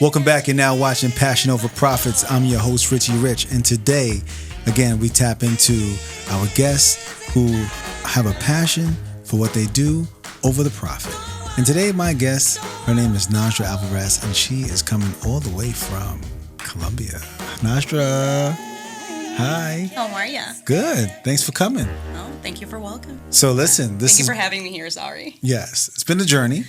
Welcome back. You're now watching Passion Over Profits. I'm your host, Richie Rich. And today, again, we tap into our guests who have a passion for what they do over the profit. And today, my guest, her name is Nasdra Alvarez, and she is coming all the way from Colombia. Nasdra, hi. How are you? Good. Thanks for coming. Oh, thank you for welcome. So listen, Thank you for having me here. Sorry. Yes, it's been a journey.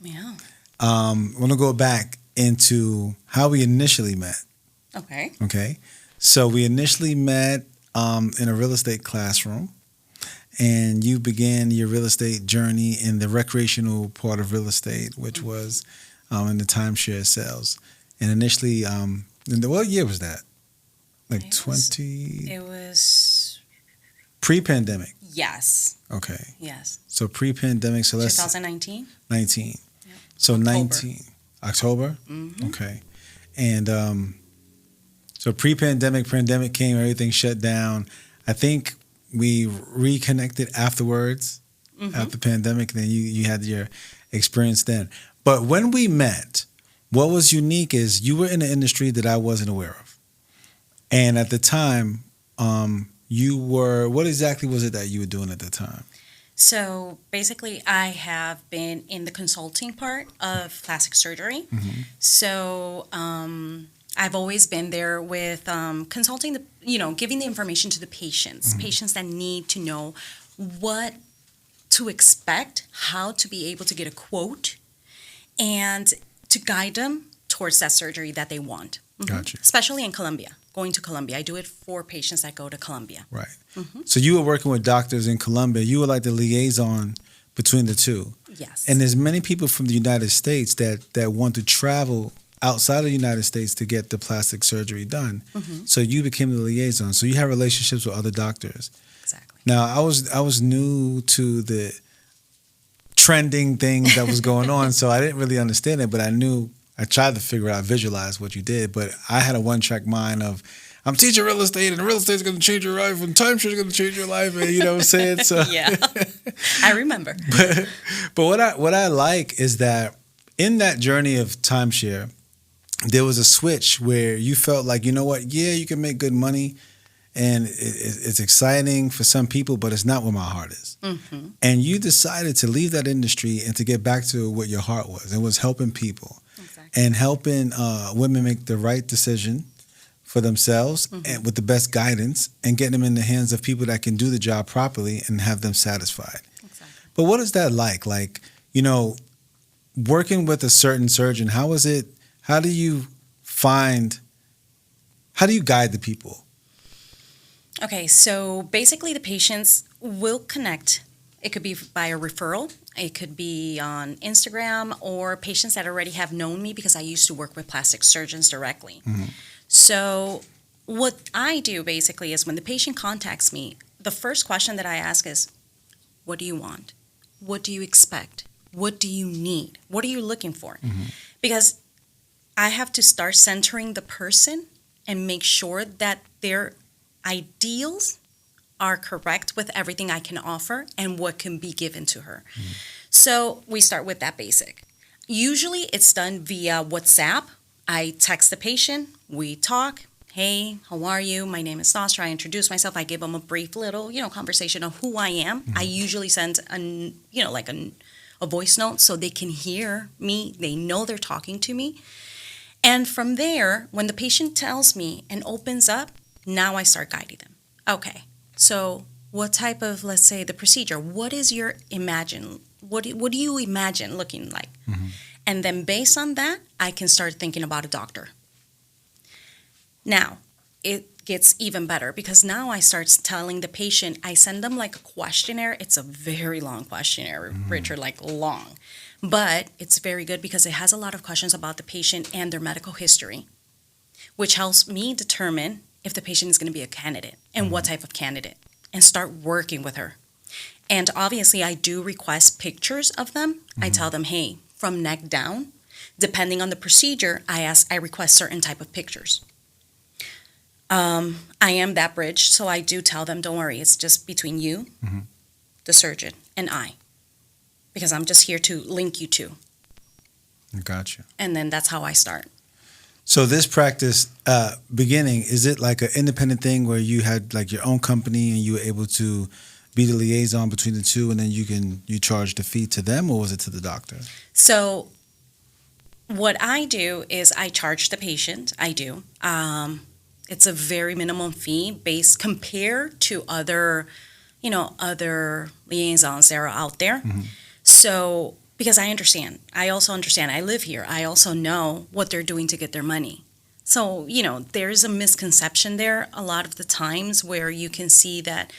Yeah. I want to go back into how we initially met. Okay. So we initially met in a real estate classroom, and you began your real estate journey in the recreational part of real estate, which was in the timeshare sales. And initially, what year was that? Like It was pre-pandemic. Yes. Okay. Yes. So pre-pandemic. So let's 2019. 19. Yep. So October. 19 October. Mm-hmm. Okay. And so pre-pandemic, pandemic came, everything shut down. I think we reconnected afterwards, after pandemic. Then you had your experience then. But when we met, what was unique is you were in an industry that I wasn't aware of. And at the time, you were, what exactly was it that you were doing at the time? So basically, I have been in the consulting part of plastic surgery. Mm-hmm. So I've always been there with consulting, giving the information to the patients, patients that need to know what to expect, how to be able to get a quote, and to guide them towards that surgery that they want. Gotcha. Especially in Colombia, going to Colombia. I do it for patients that go to Colombia. Right. So you were working with doctors in Colombia. You were like the liaison between the two. Yes. And there's many people from the United States that want to travel outside of the United States to get the plastic surgery done. So you became the liaison. So you had relationships with other doctors. Exactly. Now, I was new to the trending thing that was going on, so I didn't really understand it, but I tried to figure out, visualize what you did, but I had a one-track mind of, I'm teaching real estate, and real estate is going to change your life, and timeshare is going to change your life, and you know what I'm saying? So, Yeah, I remember. But what I like is that in that journey of timeshare, there was a switch where you felt like, you know what, yeah, you can make good money, and it's exciting for some people, but it's not where my heart is. And you decided to leave that industry and to get back to what your heart was. It was helping people. And helping women make the right decision for themselves and with the best guidance, and getting them in the hands of people that can do the job properly and have them satisfied. Exactly. But what is that like? Like, working with a certain surgeon, how is it? How do you guide the people? Okay, so basically the patients will connect. It could be by a referral. It could be on Instagram, or patients that already have known me because I used to work with plastic surgeons directly. So what I do basically is when the patient contacts me, the first question that I ask is, what do you want? What do you expect? What do you need? What are you looking for? Because I have to start centering the person and make sure that their ideals are correct with everything I can offer and what can be given to her. So we start with that basic. Usually it's done via WhatsApp. I text the patient, we talk. Hey, how are you? My name is Nastra. I introduce myself. I give them a brief little, conversation of who I am. I usually send a voice note so they can hear me. They know they're talking to me. And from there, when the patient tells me and opens up, now I start guiding them. Okay. So what type of, let's say, the procedure, what is your what do you imagine looking like? And then based on that, I can start thinking about a doctor. Now, it gets even better because now I start telling the patient, I send them like a questionnaire. It's a very long questionnaire, Richard, like long. But it's very good because it has a lot of questions about the patient and their medical history, which helps me determine if the patient is going to be a candidate and what type of candidate, and start working with her. And obviously, I do request pictures of them. I tell them, hey, from neck down, depending on the procedure, I request certain type of pictures. I am that bridge, so I do tell them, don't worry, it's just between you, the surgeon, and I, because I'm just here to link you two. Gotcha. And then that's how I start. So this practice beginning, is it like an independent thing where you had like your own company and you were able to be the liaison between the two, and then you charge the fee to them, or was it to the doctor? So what I do is I charge the patient. I do. It's a very minimum fee based compared to other liaisons that are out there. Mm-hmm. So because I understand, I also understand. I live here. I also know what they're doing to get their money. So there's a misconception there a lot of the times where you can see that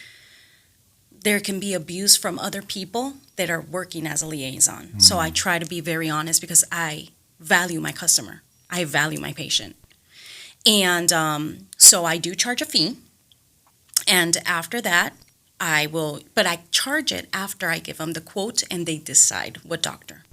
there can be abuse from other people that are working as a liaison. Mm-hmm. So I try to be very honest because I value my customer. I value my patient. And so I do charge a fee. And after that, but I charge it after I give them the quote and they decide what doctor.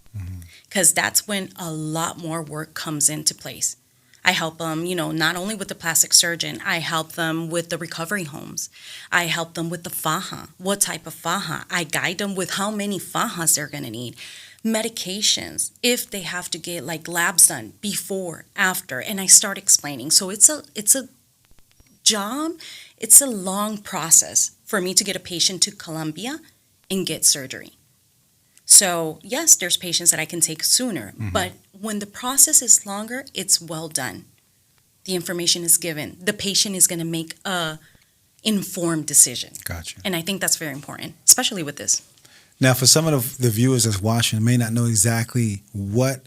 Because that's when a lot more work comes into place. I help them, not only with the plastic surgeon, I help them with the recovery homes. I help them with the faja, what type of faja. I guide them with how many fajas they're going to need. Medications, if they have to get like labs done before, after, and I start explaining. So it's a job, it's a long process for me to get a patient to Colombia and get surgery. So yes, there's patients that I can take sooner, but when the process is longer, it's well done. The information is given. The patient is going to make a informed decision. Gotcha. And I think that's very important, especially with this. Now, for some of the viewers that's watching may not know exactly what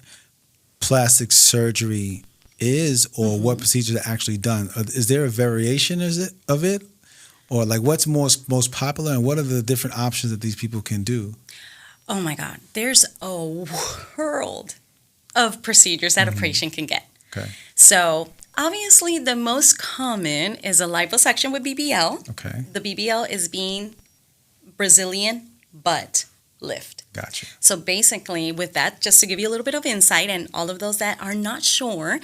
plastic surgery is or what procedures are actually done. Is there a variation of it? Or like what's most popular, and what are the different options that these people can do? Oh my God, there's a world of procedures that a patient can get. Okay. So obviously the most common is a liposuction with BBL. Okay. The BBL is being Brazilian butt lift. Gotcha. So basically with that, just to give you a little bit of insight and all of those that are not sure,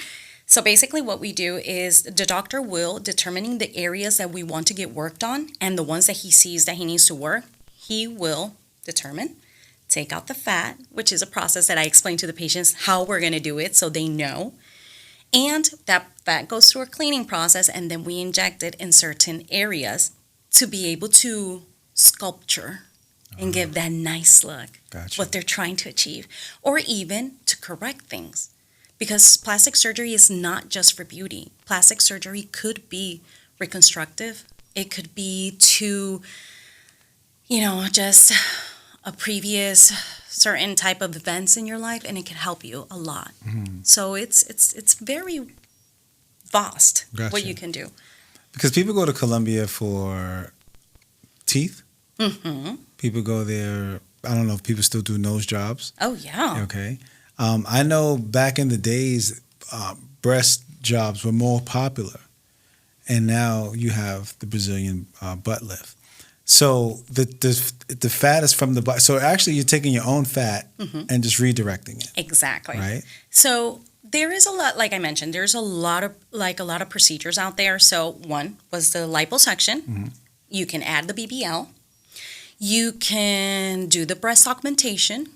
so basically what we do is the doctor will determining the areas that we want to get worked on and the ones that he sees that he needs to work, he will determine, take out the fat, which is a process that I explain to the patients how we're going to do it so they know. And that fat goes through a cleaning process and then we inject it in certain areas to be able to sculpture and give that nice look, Gotcha. what they're trying to achieve, or even to correct things. Because plastic surgery is not just for beauty. Plastic surgery could be reconstructive. It could be to, just a previous certain type of events in your life, and it can help you a lot. So it's very vast Gotcha. what you can do. Because people go to Colombia for teeth. People go there, I don't know if people still do nose jobs. Oh, yeah. Okay. I know back in the days, breast jobs were more popular. And now you have the Brazilian butt lift. So the fat is from the butt. So actually you're taking your own fat and just redirecting it. Exactly. Right? So there is a lot, like I mentioned, there's a lot of procedures out there. So one was the liposuction. You can add the BBL. You can do the breast augmentation,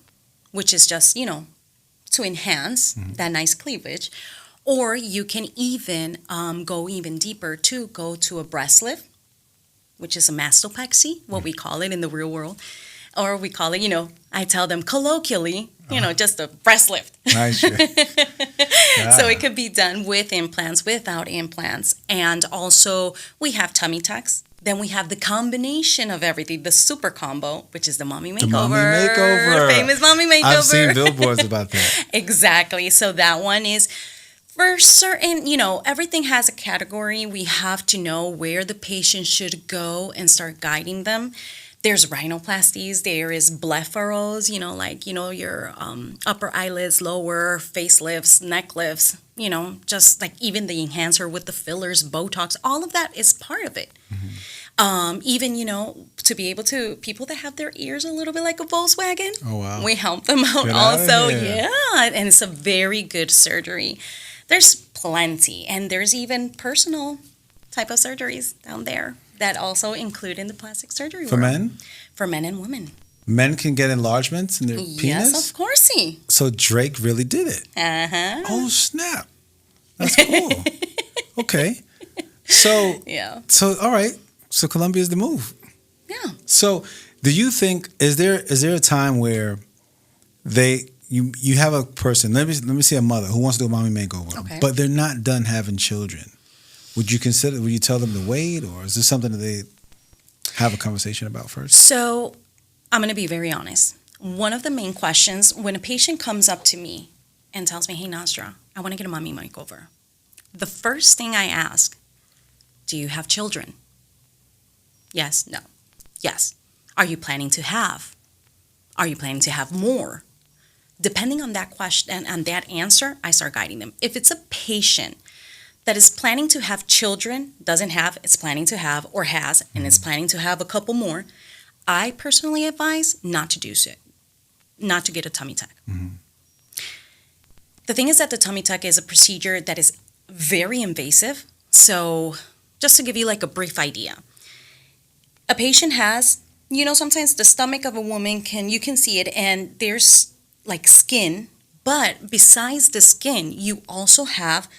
which is just, to enhance that nice cleavage. Or you can even go even deeper to go to a breast lift, which is a mastopexy, what we call it in the real world. Or we call it, I tell them colloquially, just a breast lift. Nice. Yeah. So it could be done with implants, without implants. And also we have tummy tucks. Then we have the combination of everything, the super combo, which is the mommy makeover. The mommy makeover. Famous mommy makeover. I've seen billboards about that. Exactly. So that one is for certain, everything has a category. We have to know where the patient should go and start guiding them. There's rhinoplasties, there is blepharos, your upper eyelids, lower, facelifts, neck lifts, just like even the enhancer with the fillers, Botox, all of that is part of it. Even, to be able to, people that have their ears a little bit like a Volkswagen, Oh, wow. we help them out Get also. out of here. Yeah, and it's a very good surgery. There's plenty, and there's even personal type of surgeries down there that also include in the plastic surgery For world. men? For men and women. Men can get enlargements in their Yes, penis? of course. So Drake really did it. Uh-huh. Oh, snap. That's cool. Okay. So, Yeah. all right. So Colombia is the move. Yeah. So do you think, is there a time where you have a person, let me say a mother who wants to do a mommy makeover, Okay. but they're not done having children. Would you tell them to wait, or is this something that they have a conversation about first? So I'm going to be very honest. One of the main questions when a patient comes up to me and tells me, hey, Nasdra, I want to get a mommy makeover. The first thing I ask, do you have children? Yes, no. Yes. Are you planning to have? Are you planning to have more? Depending on that question and that answer, I start guiding them. If it's a patient that is planning to have children, doesn't have, is planning to have, or has, and is planning to have a couple more, I personally advise not to do so, not to get a tummy tuck. Mm-hmm. The thing is that the tummy tuck is a procedure that is very invasive. So just to give you like a brief idea, a patient has, sometimes the stomach of a woman you can see it, and there's like skin, but besides the skin, you also have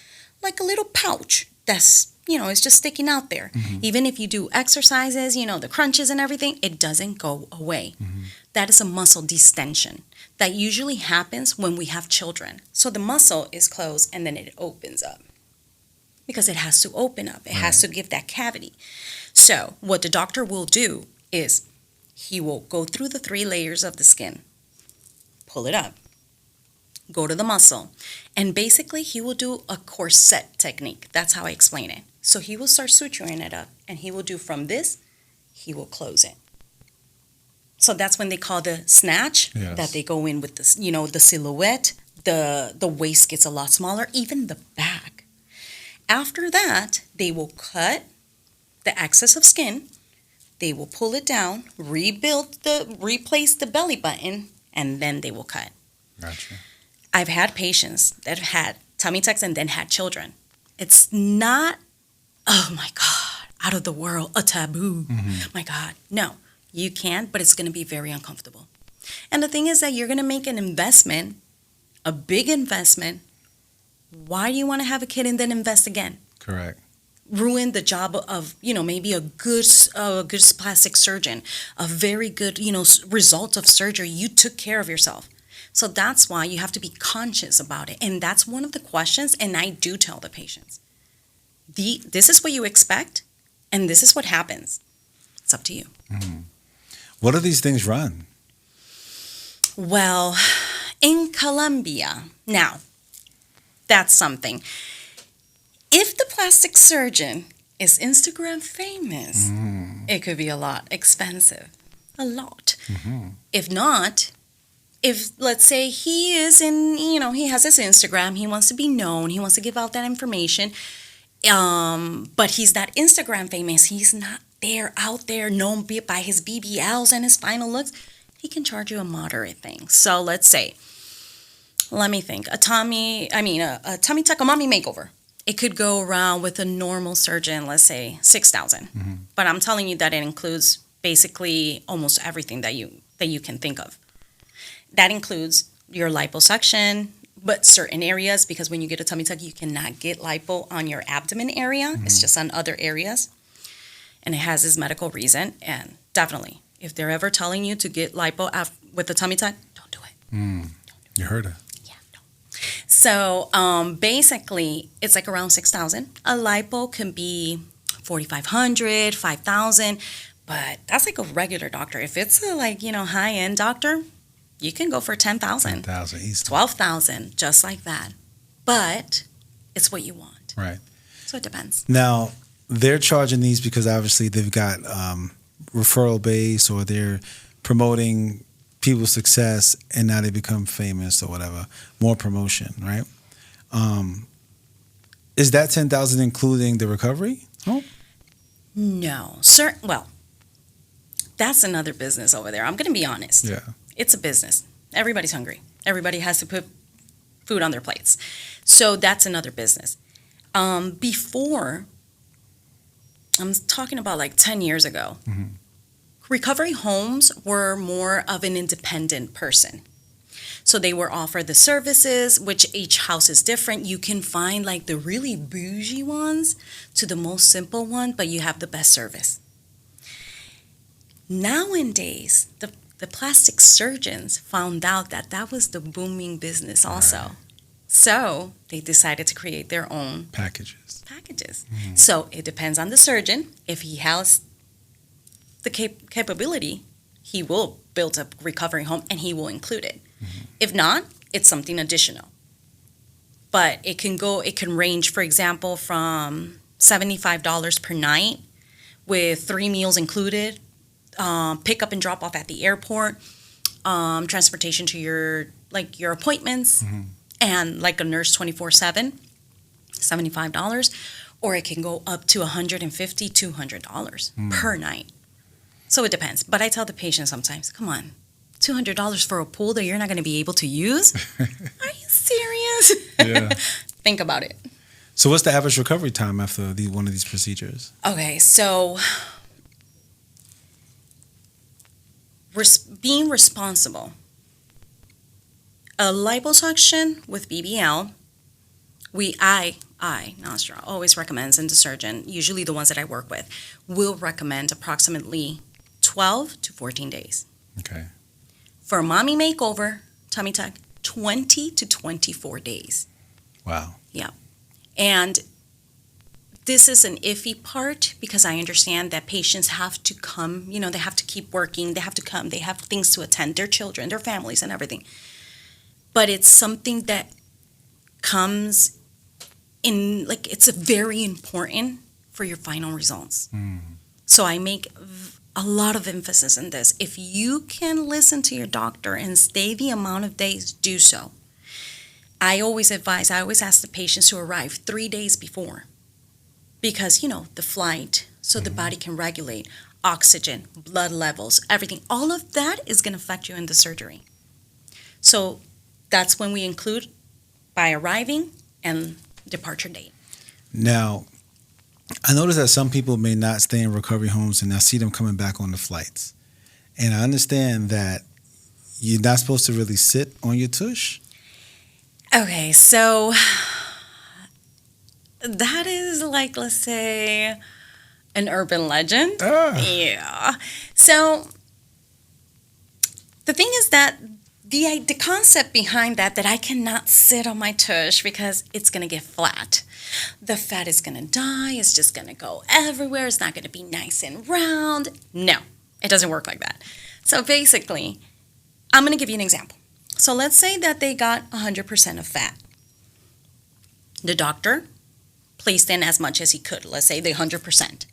like a little pouch that's, it's just sticking out there. Mm-hmm. Even if you do exercises, the crunches and everything, it doesn't go away. Mm-hmm. That is a muscle distension that usually happens when we have children. So the muscle is closed and then it opens up because it has to open up. It has to give that cavity. So what the doctor will do is he will go through the 3 layers of the skin, pull it up, go to the muscle, and basically he will do a corset technique. That's how I explain it. So he will start suturing it up, and he will do from this, he will close it. So that's when they call the snatch, Yes. that they go in with this, the silhouette, the waist gets a lot smaller, even the back. After that, they will cut the excess of skin, they will pull it down, replace the belly button, and then they will cut. Gotcha. I've had patients that have had tummy tucks and then had children. It's not, oh my God, out of the world, a taboo. Mm-hmm. My God, no, you can, but it's going to be very uncomfortable. And the thing is that you're going to make an investment, a big investment. Why do you want to have a kid and then invest again? Correct. Ruin the job of, maybe a good plastic surgeon, a very good, result of surgery. You took care of yourself. So that's why you have to be conscious about it. And that's one of the questions, and I do tell the patients, this is what you expect, and this is what happens. It's up to you. Mm-hmm. What do these things run? Well, in Colombia, now, that's something. If the plastic surgeon is Instagram famous, it could be a lot expensive. A lot. Mm-hmm. If not, if let's say he is he has his Instagram, he wants to be known, he wants to give out that information, but he's not Instagram famous, he's not out there known by his BBLs and his final looks, he can charge you a moderate thing. So let's say, let me think, a tummy tuck, a mommy makeover. It could go around with a normal surgeon, let's say $6,000. Mm-hmm. But I'm telling you that it includes basically almost everything that you can think of. That includes your liposuction, but certain areas, because when you get a tummy tuck, you cannot get lipo on your abdomen area. Mm-hmm. It's just on other areas. And it has its medical reason. And definitely, if they're ever telling you to get lipo with a tummy tuck, don't do it. You heard her. So basically, it's like around $6,000. A lipo can be $4,500, $5,000, but that's like a regular doctor. If it's a high-end doctor, you can go for $10,000, $12,000, just like that. But it's what you want. Right. So it depends. Now, they're charging these because obviously they've got referral base, or they're promoting people's success, and now they become famous or whatever. More promotion, right? Is that $10,000 including the recovery? No, well, that's another business over there. I'm going to be honest. Yeah. It's a business. Everybody's hungry. Everybody has to put food on their plates. So that's another business. Before, I'm talking about like 10 years ago, Recovery homes were more of an independent person. So they were offered the services, which each house is different. You can find like the really bougie ones to the most simple one, but you have the best service. Nowadays, the plastic surgeons found out that that was the booming business also. Right. So they decided to create their own Packages. So it depends on the surgeon. If he has the capability, he will build a recovery home and he will include it. If not, it's something additional. But it can range, for example, from $75 per night with 3 meals included, pick up and drop off at the airport, transportation to your appointments, and like a nurse 24/7, $75, or it can go up to $150, $200 per night. So it depends. But I tell the patient sometimes, come on, $200 for a pool that you're not going to be able to use? Are you serious? Yeah. Think about it. So what's the average recovery time after one of these procedures? Okay, so being responsible. A liposuction with BBL, Nasdra, always recommends, and the surgeon, usually the ones that I work with, will recommend approximately 12 to 14 days. Okay. For a mommy makeover, tummy tuck, 20 to 24 days. Wow. Yeah. And this is an iffy part because I understand that patients have to come, they have to keep working, they have to come, they have things to attend, their children, their families and everything. But it's something that comes in, it's very important for your final results. So I make a lot of emphasis in this. If you can listen to your doctor and stay the amount of days, do so. I always ask the patients to arrive 3 days before because, the flight, so the body can regulate oxygen, blood levels, everything. All of that is going to affect you in the surgery. So that's when we include by arriving and departure date. Now, I notice that some people may not stay in recovery homes, and I see them coming back on the flights. And I understand that you're not supposed to really sit on your tush. Okay, so that is let's say, an urban legend. Yeah. So the thing is that the concept behind that I cannot sit on my tush because it's going to get flat. The fat is going to die. It's just going to go everywhere. It's not going to be nice and round. No, it doesn't work like that. So basically, I'm going to give you an example. So let's say that they got 100% of fat. The doctor placed in as much as he could. Let's say the 100%.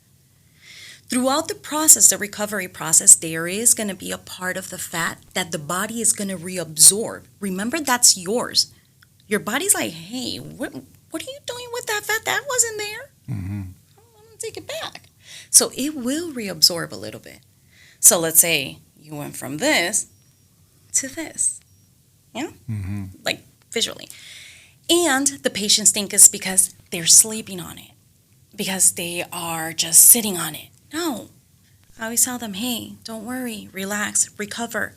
Throughout the process, the recovery process, there is going to be a part of the fat that the body is going to reabsorb. Remember, that's yours. Your body's like, hey, what are you doing with that fat? That wasn't there. I'm going to take it back. So it will reabsorb a little bit. So let's say you went from this to this. Yeah? Like visually. And the patients think it's because they're sleeping on it, because they are just sitting on it. No. I always tell them, hey, don't worry, relax, recover.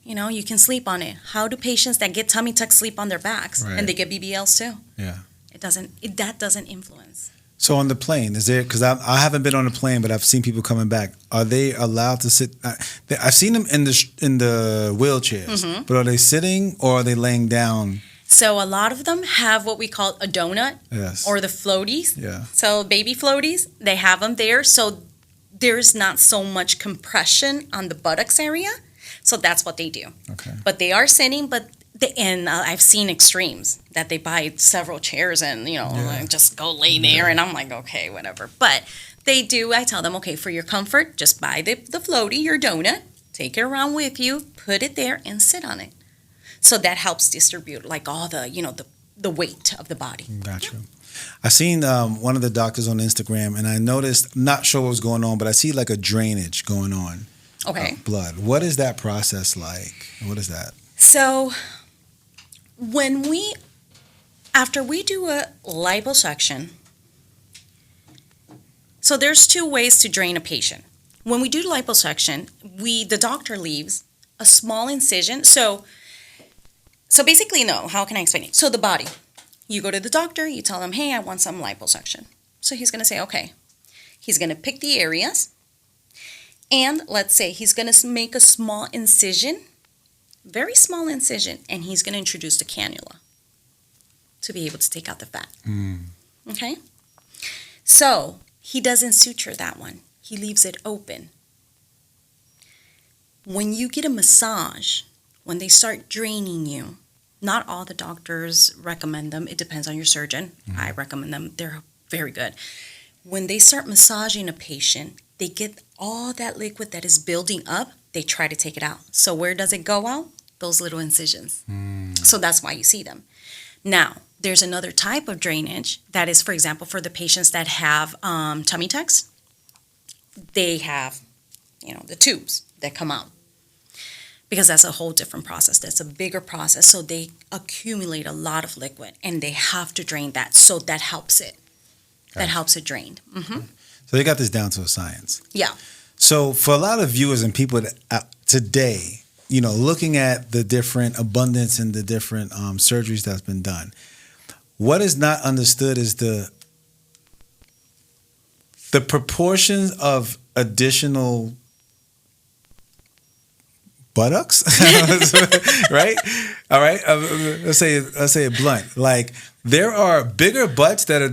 You can sleep on it. How do patients that get tummy tucks sleep on their backs? Right. And they get BBLs too? Yeah. That doesn't influence. So on the plane, is there, because I haven't been on a plane, but I've seen people coming back. Are they allowed to sit? I've seen them in the wheelchairs, but are they sitting or are they laying down? So a lot of them have what we call a donut, or the floaties. Yeah. So baby floaties, they have them there. So there's not so much compression on the buttocks area. So that's what they do. Okay. But they are sitting, and I've seen extremes that they buy several chairs and, just go lay there. And I'm like, okay, whatever. But they do. I tell them, okay, for your comfort, just buy the floaty, your donut, take it around with you, put it there and sit on it. So that helps distribute all the weight of the body. Gotcha. Yeah. I seen one of the doctors on Instagram, and I noticed, I'm not sure what was going on, but I see a drainage going on. Okay. Blood. What is that process like? What is that? So after we do a liposuction, so there's 2 ways to drain a patient. when we do liposuction, the doctor leaves a small incision. So basically, no, how can I explain it? So the body, you go to the doctor, you tell him, hey, I want some liposuction. So he's going to say, okay. He's going to pick the areas, and let's say he's going to make a small incision, very small incision, and he's going to introduce the cannula to be able to take out the fat. Okay? So he doesn't suture that one. He leaves it open. When you get a massage, when they start draining you, not all the doctors recommend them. It depends on your surgeon. I recommend them. They're very good. When they start massaging a patient, they get all that liquid that is building up. They try to take it out. So where does it go out? Those little incisions. So that's why you see them. Now, there's another type of drainage that is, for example, for the patients that have tummy tucks. They have, the tubes that come out. Because that's a whole different process. That's a bigger process. So they accumulate a lot of liquid, and they have to drain that. So that helps it. That helps it drain. So they got this down to a science. Yeah. So for a lot of viewers and people today, looking at the different abundance and the different surgeries that's been done, what is not understood is the proportions of additional buttocks, right? All right. Let's say it blunt. Like there are bigger butts that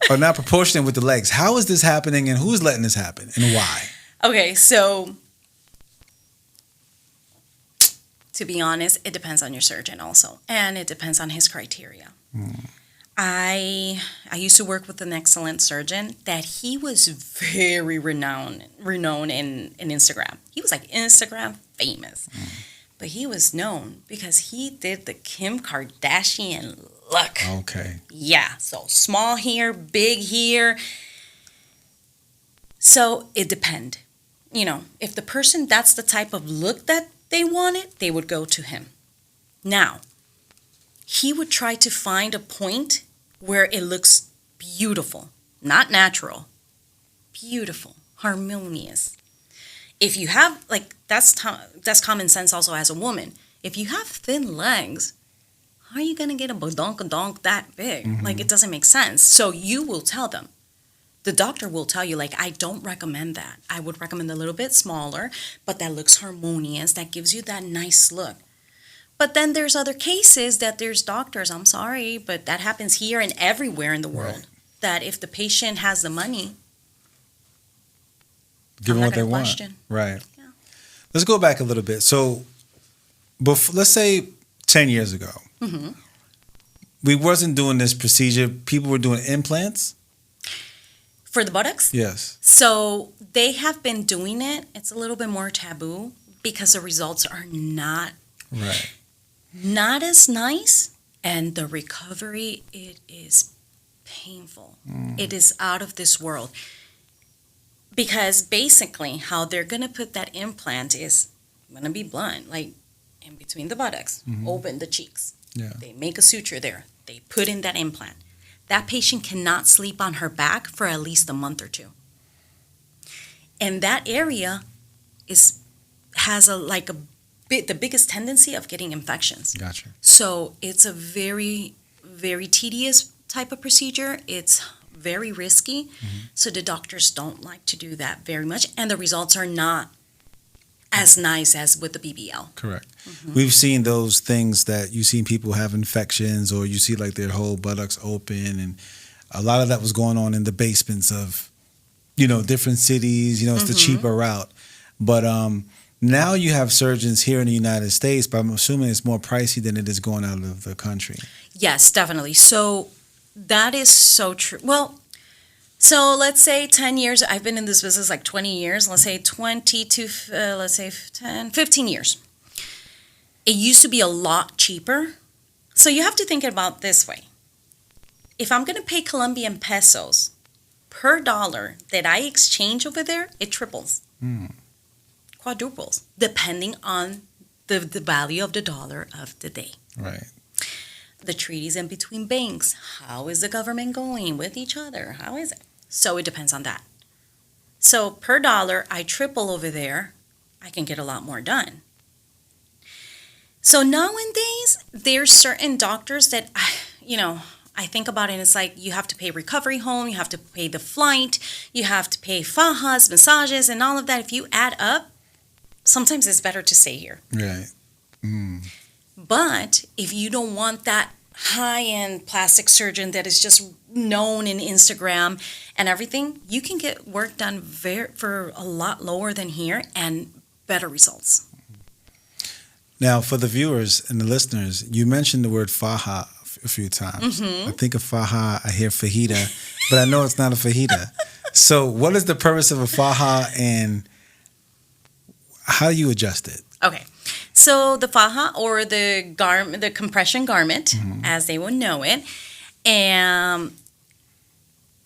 are not proportionate with the legs. How is this happening, and who's letting this happen, and why? Okay, so to be honest, it depends on your surgeon also, and it depends on his criteria. I used to work with an excellent surgeon that he was very renowned in Instagram. He was like Instagram famous. But he was known because he did the Kim Kardashian look. Okay. Yeah, so small here, big here. So it depends. If the person, that's the type of look that they wanted, they would go to him. Now, he would try to find a point where it looks beautiful, not natural, beautiful, harmonious. If you have, that's common sense also as a woman. If you have thin legs, how are you going to get a badonk that big? It doesn't make sense. So you will tell them. The doctor will tell you, I don't recommend that. I would recommend a little bit smaller, but that looks harmonious, that gives you that nice look. But then there's other cases that there's doctors, I'm sorry, but that happens here and everywhere in the world, right, that if the patient has the money, give them what they want. Right. Yeah. Let's go back a little bit. So, let's say 10 years ago, we wasn't doing this procedure. People were doing implants. For the buttocks? Yes. So they have been doing it. It's a little bit more taboo because the results are not as nice, and the recovery, it is painful. It is out of this world. Because basically how they're going to put that implant is, I'm going to be blunt, in between the buttocks, open the cheeks. Yeah. They make a suture there. They put in that implant. That patient cannot sleep on her back for at least a month or two. And that area has the biggest tendency of getting infections. Gotcha. So it's a very, very tedious type of procedure. It's very risky. So the doctors don't like to do that very much. And the results are not as nice as with the BBL. Correct. We've seen those things that you see people have infections, or you see their whole buttocks open, and a lot of that was going on in the basements of, different cities. It's the cheaper route. But now you have surgeons here in the United States, but I'm assuming it's more pricey than it is going out of the country. Yes, definitely. So that is so true. Well, so let's say 10 years, I've been in this business 20 years, let's say 20 to, 10, 15 years. It used to be a lot cheaper. So you have to think about this way. If I'm going to pay Colombian pesos per dollar that I exchange over there, it triples, quadruples, depending on the value of the dollar of the day. Right. The treaties in between banks. How is the government going with each other? How is it? So it depends on that. So per dollar, I triple over there, I can get a lot more done. So nowadays, there's certain doctors that, I think about it and it's like you have to pay recovery home, you have to pay the flight, you have to pay fajas, massages, and all of that. If you add up, sometimes it's better to stay here. Right. But if you don't want that high-end plastic surgeon that is just known in Instagram and everything, you can get work done for a lot lower than here and better results. Now, for the viewers and the listeners, you mentioned the word faja a few times. I think of faja, I hear fajita, but I know it's not a fajita. So what is the purpose of a faja and how do you adjust it? Okay. So the faja, or the compression garment, as they would know it,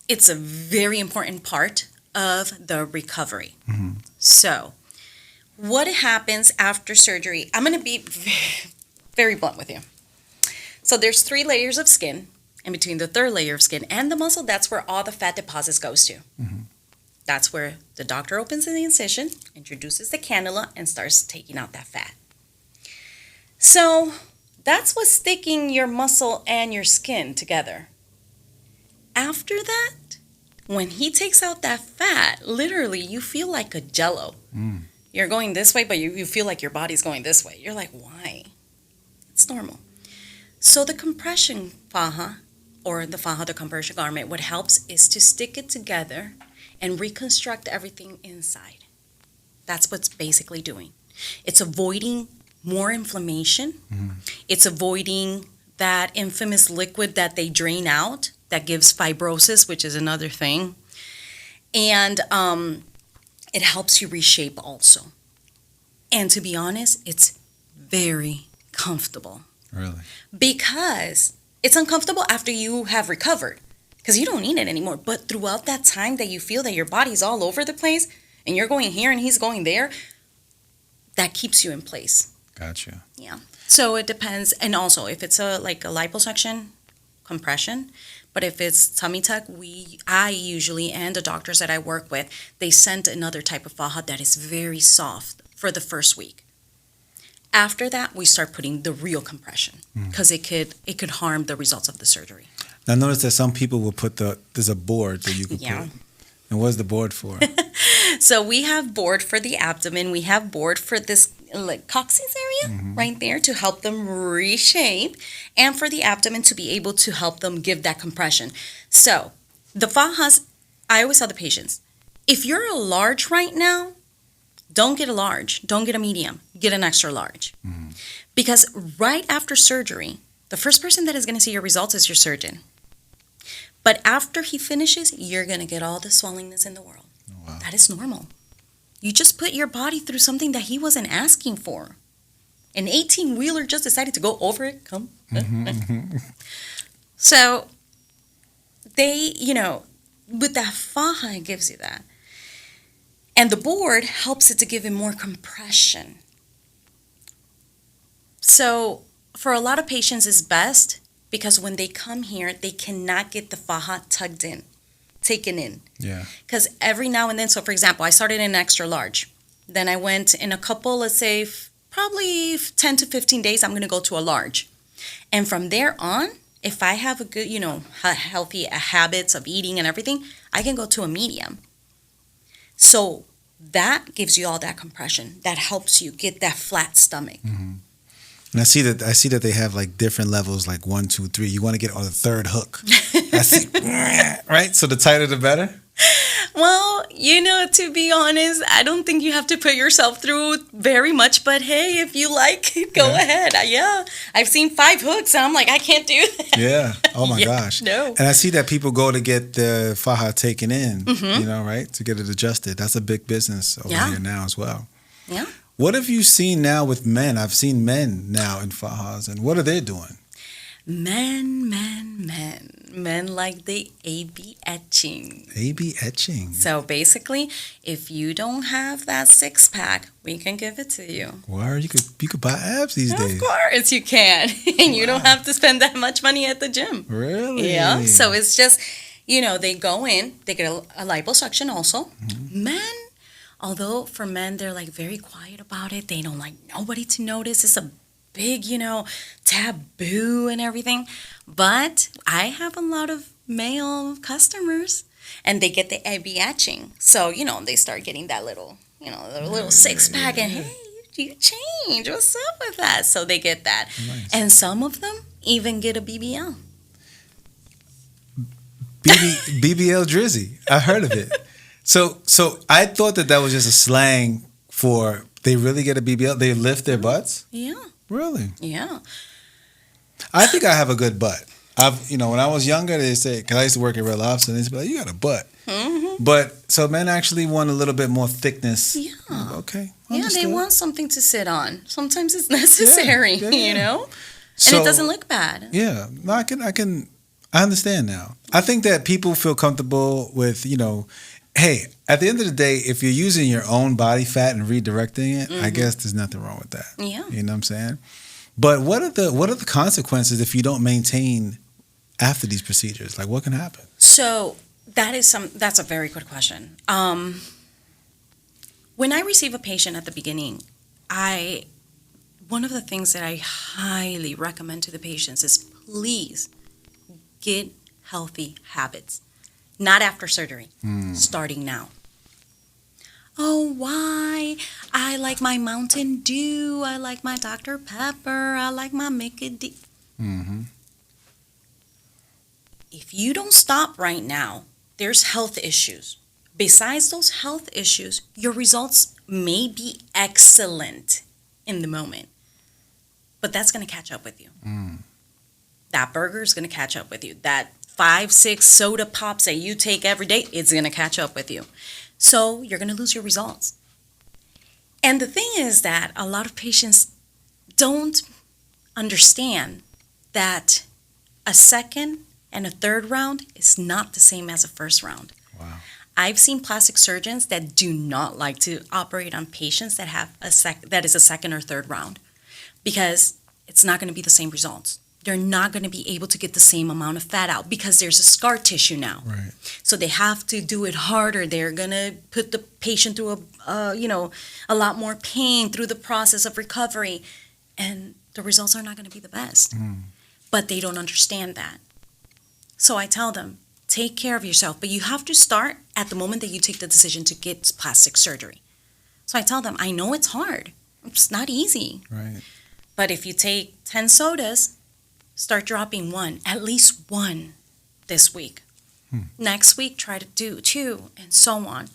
it's a very important part of the recovery. So what happens after surgery? I'm going to be very blunt with you. So there's 3 layers of skin, and between the 3rd layer of skin and the muscle, that's where all the fat deposits goes to. That's where the doctor opens the incision, introduces the cannula, and starts taking out that fat. So that's what's sticking your muscle and your skin together. After that, when he takes out that fat, literally you feel like a jello. You're going this way, but you feel like your body's going this way. You're like, why? It's normal. So the compression faja, or the faja, the compression garment, what helps is to stick it together and reconstruct everything inside. That's what's basically doing. It's avoiding more inflammation. It's avoiding that infamous liquid that they drain out that gives fibrosis, which is another thing. And it helps you reshape also. And to be honest, it's very comfortable. Really? Because it's uncomfortable after you have recovered, because you don't need it anymore. But throughout that time that you feel that your body's all over the place and you're going here and he's going there, that keeps you in place. Gotcha. Yeah. So it depends. And also, if it's like a liposuction, compression. But if it's tummy tuck, I usually, and the doctors that I work with, they send another type of faja that is very soft for the first week. After that, we start putting the real compression, because it could harm the results of the surgery. Now, notice that some people will put there's a board that you can put. And what's the board for? So we have board for the abdomen. We have board for this coccyx area right there to help them reshape, and for the abdomen to be able to help them give that compression. So the fajas, I always tell the patients, if you're a large right now, don't get a large, don't get a medium, get an extra large. Because right after surgery, the first person that is going to see your results is your surgeon. But after he finishes, you're going to get all the swellingness in the world. Wow. That is normal. You just put your body through something that he wasn't asking for. An 18-wheeler just decided to go over it. So they, with that faja, it gives you that. And the board helps it to give it more compression. So for a lot of patients, it's best because when they come here, they cannot get the faja taken in. Yeah. Because every now and then, so for example, I started in an extra large. Then I went in a couple, let's say, probably 10 to 15 days, I'm going to go to a large. And from there on, if I have a good, healthy habits of eating and everything, I can go to a medium. So that gives you all that compression. That helps you get that flat stomach. And I see that they have like different levels, like 1, 2, 3. You want to get on the 3rd hook. Right? So the tighter the better? Well, to be honest, I don't think you have to put yourself through very much. But hey, if you like, go ahead. Yeah. I've seen 5 hooks and I'm like, I can't do that. Yeah. Oh my gosh. No. And I see that people go to get the faja taken in, right? To get it adjusted. That's a big business over here now as well. Yeah. What have you seen now with men? I've seen men now in fajas, and what are they doing? Men like the A/B etching. A/B etching. So basically, if you don't have that 6-pack, we can give it to you. Well, you could buy abs these days. Of course you can. And you don't have to spend that much money at the gym. Really? Yeah. So it's just, They go in, they get a liposuction also. Men, although for men, they're like very quiet about it. They don't like nobody to notice. It's a big, taboo and everything. But I have a lot of male customers and they get the AB etching. So, they start getting that little, the little six pack and hey, you change. What's up with that? So they get that. Nice. And some of them even get a BBL. BBL Drizzy. I heard of it. So I thought that was just a slang for they really get a BBL. They lift their butts. Yeah. Really? Yeah. I think I have a good butt. When I was younger, they say, because I used to work at Red Lobster, and they used to be like, you got a butt. Mm-hmm. But so men actually want a little bit more thickness. Yeah. Okay. Yeah, Understood. they want something to sit on. Sometimes it's necessary, Yeah. And it doesn't look bad. Yeah. No, I understand now. I think that people feel comfortable with, hey, at the end of the day, if you're using your own body fat and redirecting it, I guess there's nothing wrong with that. Yeah. You know what I'm saying? But what are the consequences if you don't maintain after these procedures? Like, what can happen? So that's a very good question. When I receive a patient at the beginning, one of the things that I highly recommend to the patients is please get healthy habits. Not after surgery, starting now. Oh, why? I like my Mountain Dew. I like my Dr. Pepper. I like my Mickey D. Mm-hmm. If you don't stop right now, there's health issues. Besides those health issues, your results may be excellent in the moment, but that's going to catch up with you. That burger is going to catch up with you. That 5-6 soda pops that you take every day, it's going to catch up with you. So you're going to lose your results. And the thing is that a lot of patients don't understand that a second and a third round is not the same as a first round. Wow. I've seen plastic surgeons that do not like to operate on patients that have that is a second or third round because it's not going to be the same results. They're not going to be able to get the same amount of fat out because there's a scar tissue now. Right. So they have to do it harder. They're going to put the patient through a lot more pain through the process of recovery, and the results are not going to be the best. But they don't understand that. So I tell them, take care of yourself, but you have to start at the moment that you take the decision to get plastic surgery. So I tell them, I know it's hard. It's not easy. Right. But if you take 10 sodas, start dropping at least one this week. Next week, try to do 2, and so on.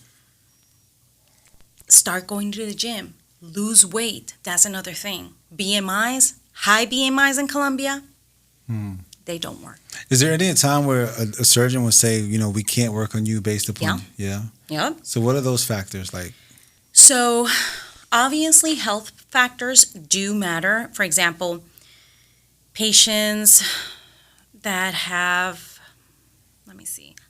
Start going to the gym. Lose weight. That's another thing. BMIs, high BMIs in Colombia, they don't work. Is there any time where a surgeon would say, we can't work on you based upon? Yeah. Yep. So what are those factors like? So obviously health factors do matter. For example, patients that have,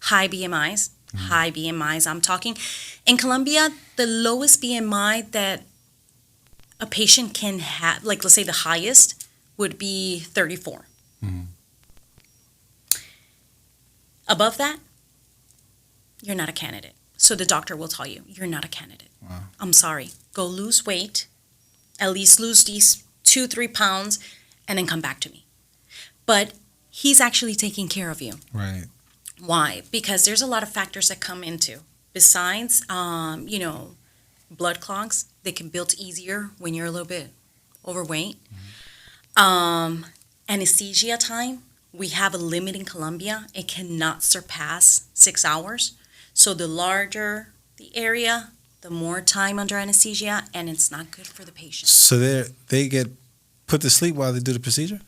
high BMIs, I'm talking. In Colombia, the lowest BMI that a patient can have, like let's say the highest, would be 34. Above that, you're not a candidate. So the doctor will tell you, you're not a candidate. Wow. I'm sorry. Go lose weight, at least lose these 2-3 pounds, and then come back to me. But he's actually taking care of you. Right. Why? Because there's a lot of factors that come into. Besides, blood clogs, they can build easier when you're a little bit overweight. Anesthesia time, we have a limit in Colombia. It cannot surpass 6 hours. So the larger the area, the more time under anesthesia, and it's not good for the patient. So they get put to sleep while they do the procedure?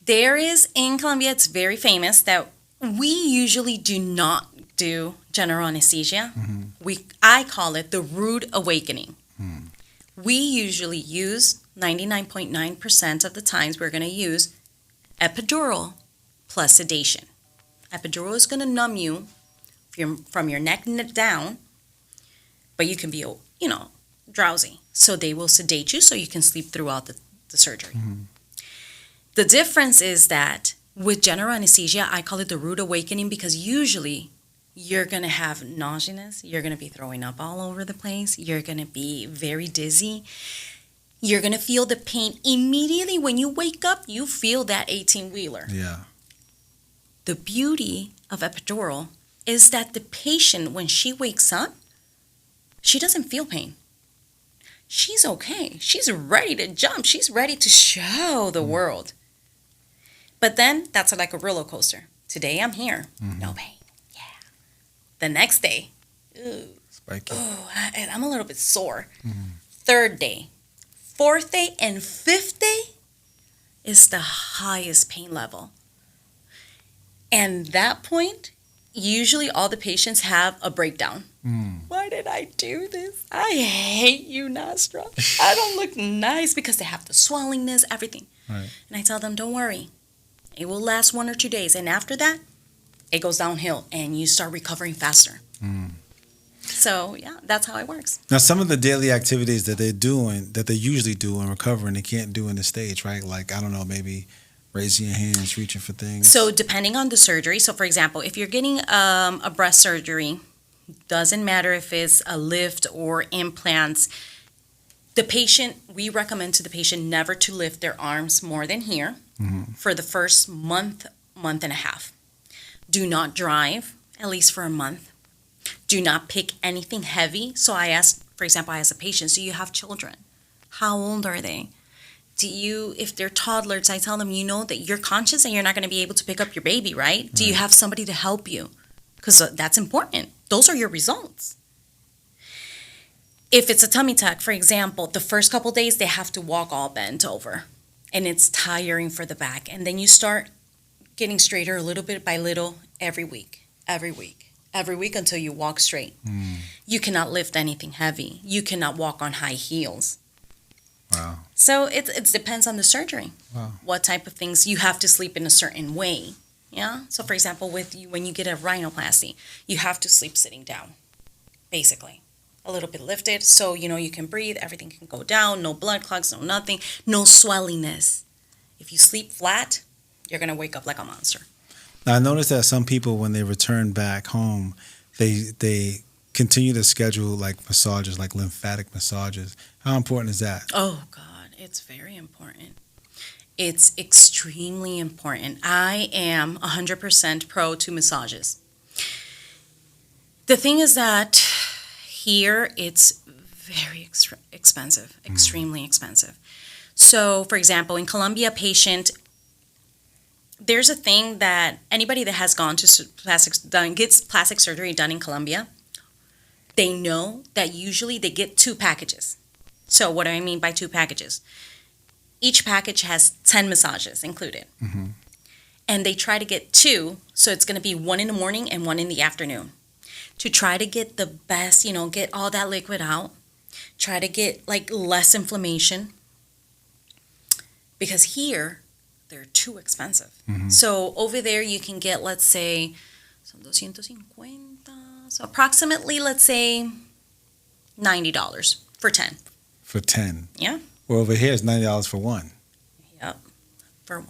There is, in Colombia, it's very famous that we usually do not do general anesthesia. I call it the rude awakening. We usually use 99.9% of the times we're going to use epidural plus sedation. Epidural is going to numb you from your neck down, but you can be, drowsy. So they will sedate you so you can sleep throughout the surgery. The difference is that With general anesthesia, I call it the rude awakening because usually you're going to have nauseousness. You're going to be throwing up all over the place. You're going to be very dizzy. You're going to feel the pain immediately when you wake up. You feel that 18-wheeler. Yeah. The beauty of epidural is that the patient, when she wakes up, she doesn't feel pain. She's okay. She's ready to jump. She's ready to show the world. But then that's like a roller coaster. Today I'm here. No pain. Yeah. The next day, Spiky. I'm a little bit sore. Third day, fourth day, and fifth day is the highest pain level. And that point, usually all the patients have a breakdown. Why did I do this? I hate you, Nasdra. I don't look nice because they have the swellingness, everything. Right. And I tell them, don't worry. It will last 1 or 2 days. And after that, it goes downhill and you start recovering faster. So, yeah, that's how it works. Now, some of the daily activities that they're doing, that they usually do in recovering, they can't do in the stage, right? Like, I don't know, maybe raising your hands, reaching for things. So, depending on the surgery. So, for example, if you're getting a breast surgery, doesn't matter if it's a lift or implants, the patient, we recommend to the patient never to lift their arms more than here for the first month and a half. Do not drive, at least for a month. Do not pick anything heavy. So I asked, for example, I asked a patient, so you have children. How old are they? If they're toddlers, I tell them, you know that you're conscious and you're not going to be able to pick up your baby, right? Do you have somebody to help you? Because that's important. Those are your results. If it's a tummy tuck, for example, the first couple days, they have to walk all bent over. And it's tiring for the back. And then you start getting straighter a little bit by little every week until you walk straight. You cannot lift anything heavy. You cannot walk on high heels. Wow. So it depends on the surgery. Wow. What type of things you have to sleep in a certain way. Yeah. So for example, when you get a rhinoplasty, you have to sleep sitting down, basically. A little bit lifted so you can breathe, everything can go down, no blood clots, no nothing, no swellingness. If you sleep flat, you're going to wake up like a monster. Now, I noticed that some people, when they return back home, they continue to schedule like massages, like lymphatic massages. How important is that? Oh, God, it's very important. It's extremely important. I am 100% pro to massages. The thing is that here it's very expensive, extremely expensive. So, for example, in Colombia, there's a thing that anybody that has gone to gets plastic surgery done in Colombia, they know that usually they get 2 packages. So what do I mean by 2 packages? Each package has 10 massages included. And they try to get 2, so it's going to be 1 in the morning and 1 in the afternoon. To try to get the best, get all that liquid out. Try to get like less inflammation. Because here, they're too expensive. So over there, you can get, let's say, so approximately, let's say, $90 for 10. For 10? Yeah. Well, over here, it's $90 for 1. Yep, for 1.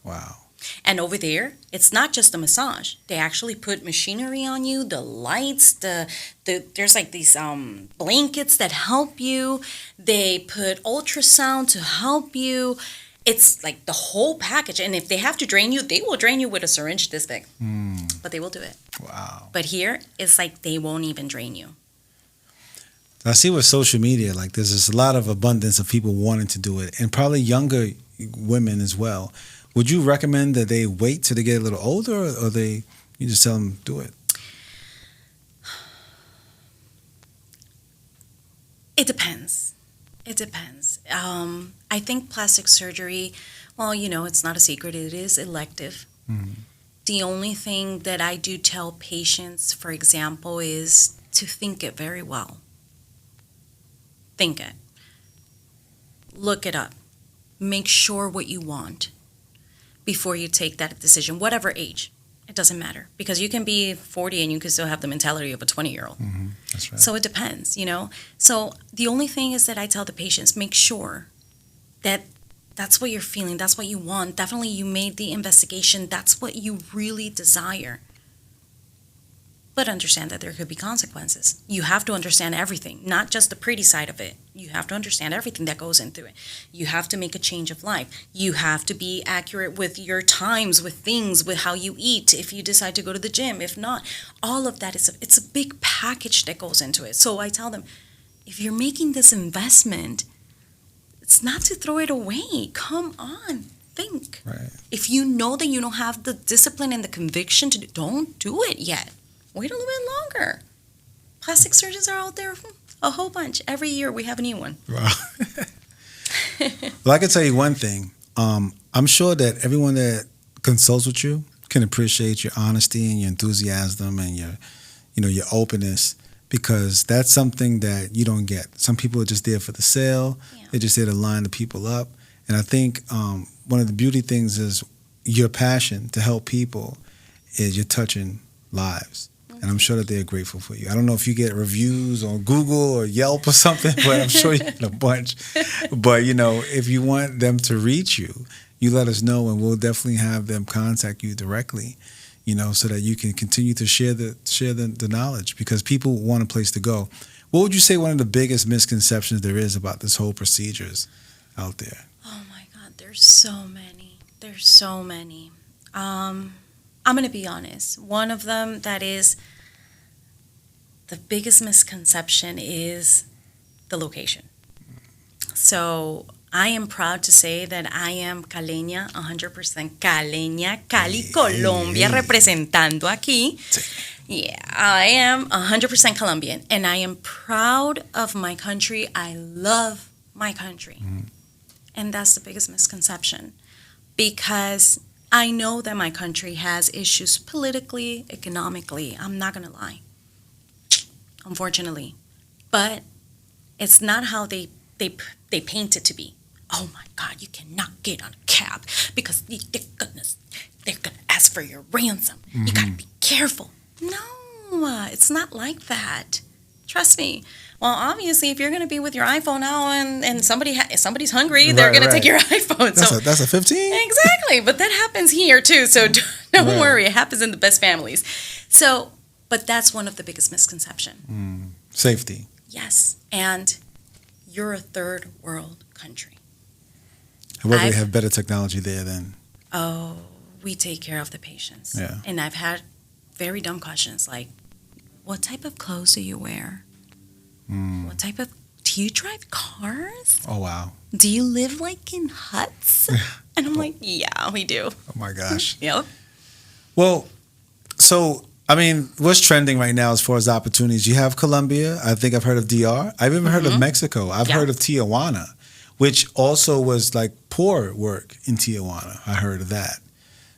Wow. And over there, it's not just a massage. They actually put machinery on you, the lights, there's like these blankets that help you. They put ultrasound to help you. It's like the whole package. And if they have to drain you, they will drain you with a syringe this big. But they will do it. Wow. But here, it's like they won't even drain you. I see with social media, like there's just a lot of abundance of people wanting to do it, and probably younger women as well. Would you recommend that they wait till they get a little older, or you just tell them do it? It depends. I think plastic surgery, well, it's not a secret. It is elective. The only thing that I do tell patients, for example, is to think it very well. Think it. Look it up. Make sure what you want before you take that decision, whatever age. It doesn't matter, because you can be 40 and you can still have the mentality of a 20-year-old. That's right. So it depends, So the only thing is that I tell the patients, make sure that That's what you're feeling. That's what you want. Definitely you made the investigation. That's what you really desire. But understand that there could be consequences. You have to understand everything, not just the pretty side of it. You have to understand everything that goes into it. You have to make a change of life. You have to be accurate with your times, with things, with how you eat, if you decide to go to the gym, if not. All of that it's a big package that goes into it. So I tell them, if you're making this investment, it's not to throw it away. Come on, think. Right. If you know that you don't have the discipline and the conviction to don't do it yet. Wait a little bit longer. Plastic surgeons are out there a whole bunch. Every year we have a new one. Wow. Well, I can tell you one thing. I'm sure that everyone that consults with you can appreciate your honesty and your enthusiasm and your openness, because that's something that you don't get. Some people are just there for the sale. Yeah. They're just there to line the people up. And I think one of the beauty things is your passion to help people is you're touching lives. And I'm sure that they're grateful for you. I don't know if you get reviews on Google or Yelp or something, but I'm sure you get a bunch. But, if you want them to reach you, you let us know, and we'll definitely have them contact you directly, so that you can continue to share the knowledge, because people want a place to go. What would you say one of the biggest misconceptions there is about this whole procedures out there? Oh, my God. There's so many. I'm going to be honest. One of them that is the biggest misconception is the location. So I am proud to say that I am caleña, 100% caleña, Cali, Colombia, representando aquí. Yeah, I am 100% Colombian, and I am proud of my country. I love my country. And that's the biggest misconception, because I know that my country has issues politically, economically. I'm not going to lie, unfortunately. But it's not how they paint it to be. Oh, my God, you cannot get on a cab because they're gonna ask for your ransom. You got to be careful. No, it's not like that. Trust me. Well, obviously, if you're going to be with your iPhone now and somebody's hungry, they're going to take your iPhone. That's a 15? Exactly. But that happens here, too. So don't worry. It happens in the best families. So, but that's one of the biggest misconceptions. Safety. Yes. And you're a third world country. However, they have better technology there than... Oh, we take care of the patients. Yeah. And I've had very dumb questions like, what type of clothes do you wear? What type of... Do you drive cars? Oh, wow. Do you live like in huts? And I'm like, yeah, we do. Oh, my gosh. Yep. Well, so, what's trending right now as far as opportunities? You have Colombia. I think I've heard of DR. I've even heard of Mexico. I've heard of Tijuana, which also was like poor work in Tijuana. I heard of that.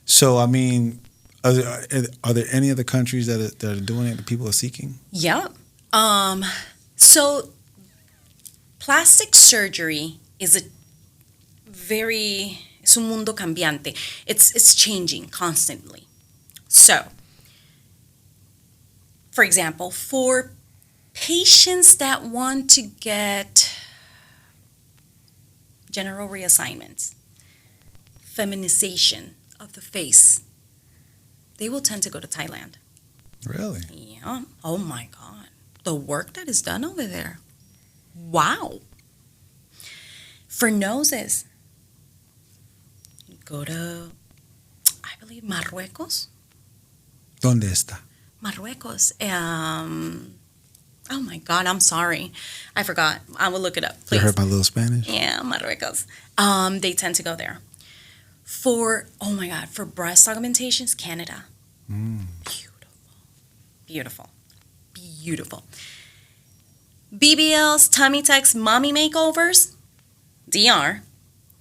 So, are there any other countries that are doing it that people are seeking? Yeah. So plastic surgery is es un mundo cambiante. It's changing constantly. So, for example, for patients that want to get general reassignments, feminization of the face, they will tend to go to Thailand. Really? Yeah. Oh my God. The work that is done over there. Wow. For noses, go to, I believe, Marruecos. ¿Dónde está? Marruecos. Oh my God, I'm sorry. I forgot. I will look it up, please. You heard my little Spanish? Yeah, Marruecos. They tend to go there. For breast augmentations, Canada. Beautiful. BBLs, tummy tucks, mommy makeovers, DR,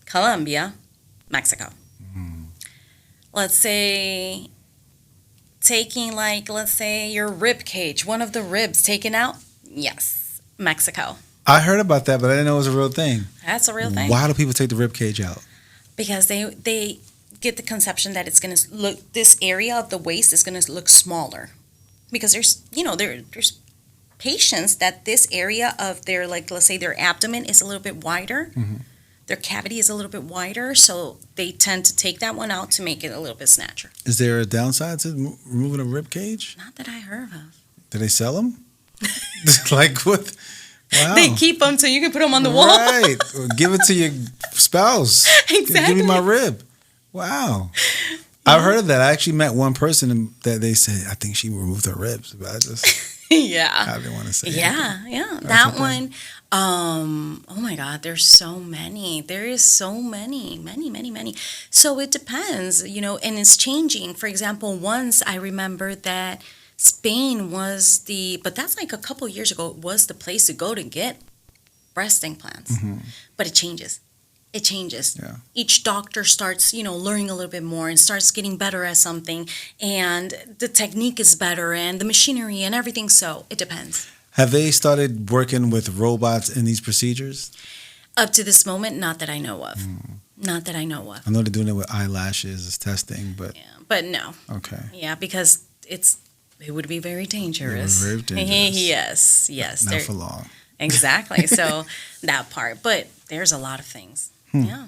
Colombia, Mexico. Let's say taking your rib cage, one of the ribs taken out, yes, Mexico. I heard about that, but I didn't know it was a real thing. That's a real thing. Why do people take the rib cage out? Because they get the conception that it's going to look, this area of the waist is going to look smaller. Because there's patients that this area of their, let's say their abdomen is a little bit wider. their cavity is a little bit wider, so they tend to take that one out to make it a little bit snatcher. Is there a downside to removing a rib cage? Not that I heard of. Do they sell them? Like what? Wow. They keep them so you can put them on the wall. Right. Or give it to your spouse. Exactly. Give me my rib. Wow. I've heard of that. I actually met one person that they said, I think she removed her ribs. But I just I didn't want to say anything. Yeah. That one, oh my God, there's so many. There is so many. So it depends, and it's changing. For example, once I remember that Spain was but that's like a couple years ago, it was the place to go to get breast implants. But it changes. It changes. Yeah. Each doctor starts, learning a little bit more and starts getting better at something, and the technique is better and the machinery and everything. So it depends. Have they started working with robots in these procedures? Up to this moment, not that I know of. Not that I know of. I know they're doing it with eyelashes as testing, but But no. okay. Yeah, because it would be very dangerous. Very dangerous. Yes. Not for long. Exactly. So that part. But there's a lot of things. Yeah.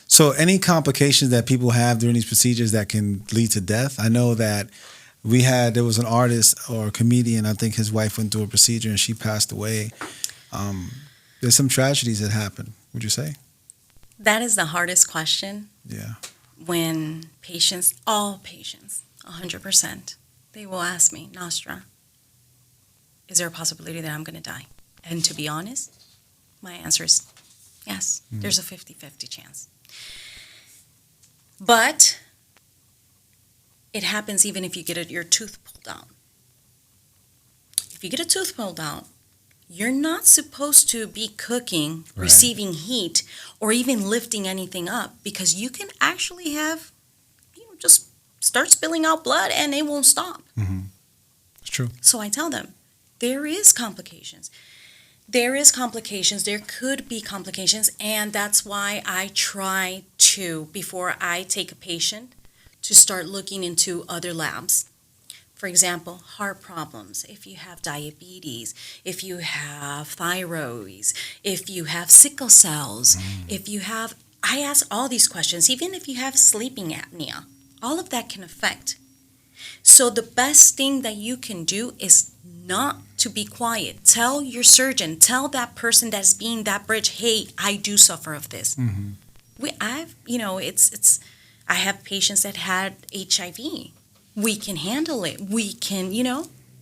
So any complications that people have during these procedures that can lead to death? I know that there was an artist or a comedian, I think his wife went through a procedure and she passed away. There's some tragedies that happen, would you say? That is the hardest question. Yeah. When all patients, 100%, they will ask me, Nastra, is there a possibility that I'm going to die? And to be honest, my answer is yes. There's a 50-50 chance. But it happens even if you get your tooth pulled out. If you get a tooth pulled out, you're not supposed to be cooking, right, receiving heat, or even lifting anything up, because you can actually have, just start spilling out blood and it won't stop. It's true. So I tell them, there is complications. There could be complications, and that's why I try to, before I take a patient, to start looking into other labs. For example, heart problems, if you have diabetes, if you have thyroids, if you have sickle cells, I ask all these questions, even if you have sleeping apnea, all of that can affect. So the best thing that you can do is not to be quiet. Tell your surgeon, tell that person that's being that bridge, hey, I do suffer of this. I have patients that had HIV. We can handle it. We can,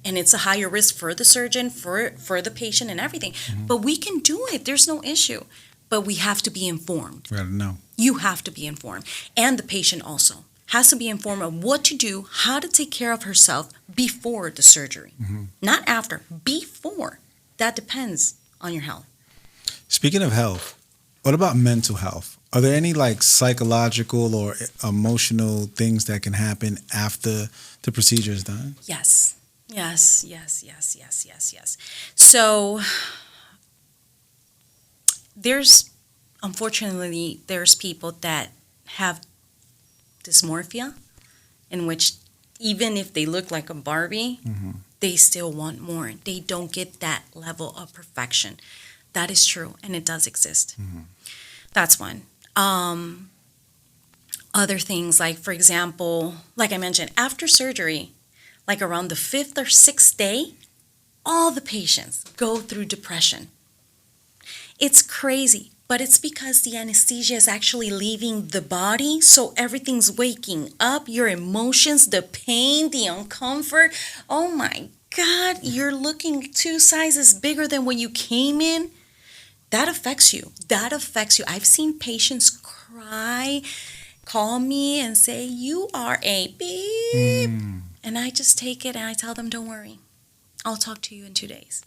and it's a higher risk for the surgeon, for the patient and everything. But we can do it. There's no issue. But we have to be informed. We gotta know. You have to be informed. And the patient also has to be informed of what to do, how to take care of herself before the surgery. Not after, before. That depends on your health. Speaking of health, what about mental health? Are there any psychological or emotional things that can happen after the procedure is done? Yes. So unfortunately, there's people that have dysmorphia, in which even if they look like a Barbie, they still want more. They don't get that level of perfection. That is true, and it does exist. That's one. Other things, like, for example, like I mentioned, after surgery, like around the 5th or 6th day, all the patients go through depression. It's crazy, but it's because the anesthesia is actually leaving the body, so everything's waking up, your emotions, the pain, the uncomfort. Oh my God, you're looking 2 sizes bigger than when you came in. That affects you. I've seen patients cry, call me and say, you are a beep. And I just take it and I tell them, don't worry. I'll talk to you in 2 days.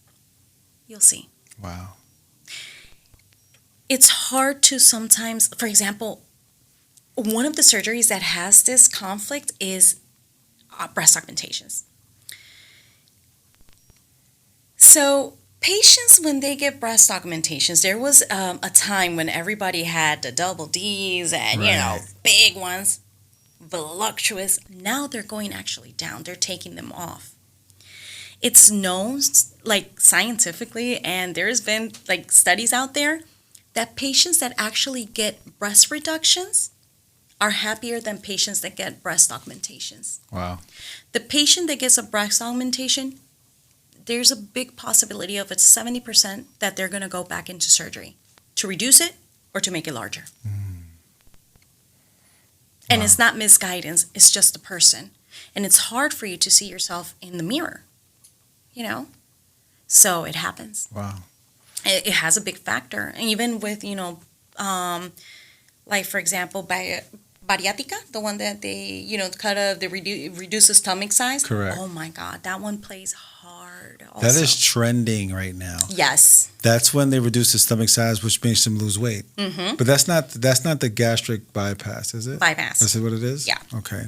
You'll see. Wow. It's hard to sometimes, for example, one of the surgeries that has this conflict is breast augmentations. So patients, when they get breast augmentations, there was a time when everybody had the double Ds and, big ones, voluptuous. Now they're going actually down. They're taking them off. It's known, scientifically, and there's been, studies out there, that patients that actually get breast reductions are happier than patients that get breast augmentations. Wow. The patient that gets a breast augmentation, there's a big possibility of it's 70% that they're going to go back into surgery to reduce it or to make it larger. And Wow. it's not misguidance, it's just a person. And it's hard for you to see yourself in the mirror, you know? So it happens. Wow. It has a big factor. And even with, like, for example, bariátrica, the one that they, reduce the stomach size. Correct. Oh, my God. That one plays hard also. That is trending right now. Yes. That's when they reduce the stomach size, which makes them lose weight. Mm-hmm. But that's not the gastric bypass, is it? Bypass. That's what it is? Yeah. Okay.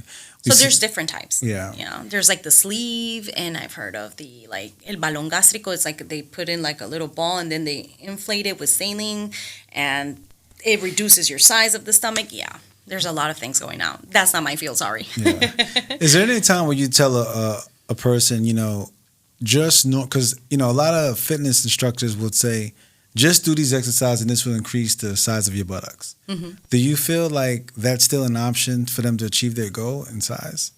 So there's different types. Yeah. There's like the sleeve, and I've heard of the el balón gástrico. It's like they put in like a little ball and then they inflate it with saline, and it reduces your size of the stomach. Yeah, there's a lot of things going on. That's not my field, sorry. Yeah. Is there any time where you tell a person, just know, because, a lot of fitness instructors would say, just do these exercises and this will increase the size of your buttocks. Mm-hmm. Do you feel like that's still an option for them to achieve their goal in size?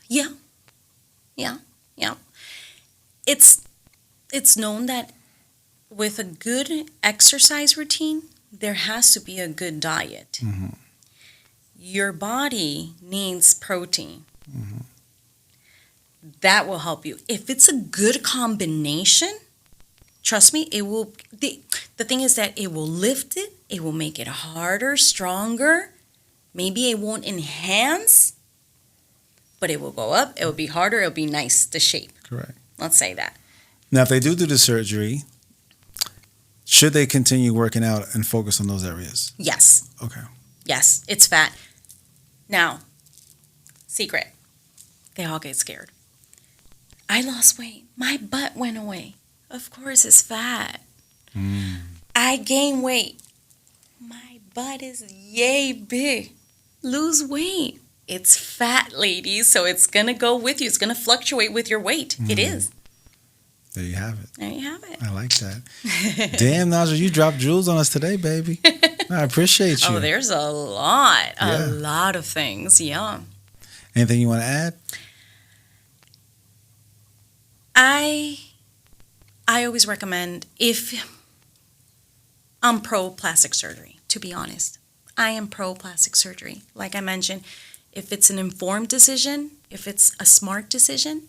Yeah. It's known that with a good exercise routine, there has to be a good diet. Mm-hmm. Your body needs protein. Mm-hmm. That will help you. If it's a good combination, trust me, it will. The thing is that it will lift it. It will make it harder, stronger. Maybe it won't enhance, but it will go up. It will be harder. It will be nice, the shape. Correct. Let's say that. Now, if they do the surgery, should they continue working out and focus on those areas? Yes. Okay. Yes, it's fat. Now, secret. They all get scared. I lost weight. My butt went away. Of course, it's fat. I gained weight. My butt is yay big. Lose weight. It's fat, ladies, so it's going to go with you. It's going to fluctuate with your weight. It is. There you have it. There you have it. I like that. Damn, Nasra, you dropped jewels on us today, baby. I appreciate you. Oh, there's a lot of things. Yeah. Anything you want to add? I always recommend, if I'm pro plastic surgery, to be honest. I am pro plastic surgery. Like I mentioned, if it's an informed decision, if it's a smart decision,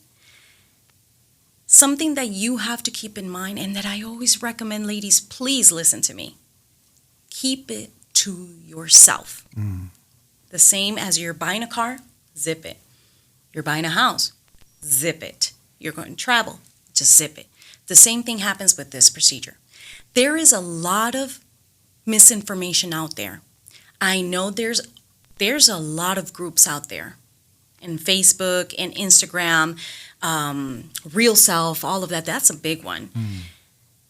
something that you have to keep in mind, and that I always recommend, ladies, please listen to me. Keep it to yourself. The same as you're buying a car, zip it. You're buying a house, zip it. You're going to travel, just zip it. The same thing happens with this procedure. There is a lot of misinformation out there. I know there's a lot of groups out there, in Facebook and Instagram, Real Self, all of that. That's a big one.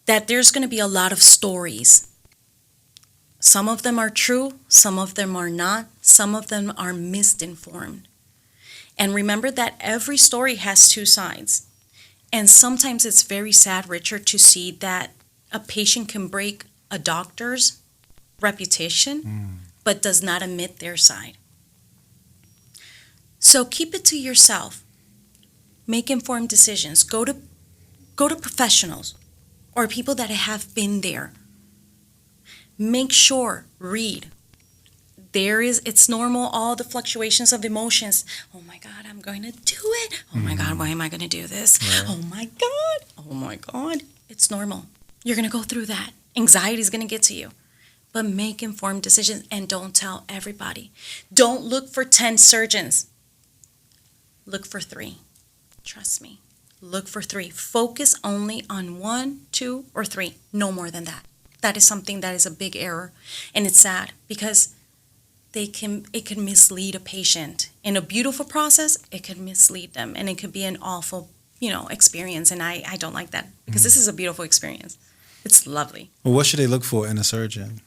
That there's going to be a lot of stories. Some of them are true, some of them are not, some of them are misinformed. And remember that every story has two sides. And sometimes it's very sad, Richard, to see that a patient can break a doctor's reputation, but does not admit their side. So keep it to yourself. Make informed decisions. Go to professionals or people that have been there. Make sure, read. It's normal, all the fluctuations of emotions. Oh my God, I'm going to do it. Oh my God, why am I going to do this? Right. Oh my God. It's normal. You're going to go through that. Anxiety is going to get to you. But make informed decisions and don't tell everybody. Don't look for 10 surgeons. Look for 3. Trust me. Look for 3. Focus only on 1, 2, or 3. No more than that. That is something that is a big error. And it's sad because it can mislead a patient. In a beautiful process, it could mislead them. And it could be an awful, experience. And I don't like that because this is a beautiful experience. It's lovely. Well, what should they look for in a surgeon?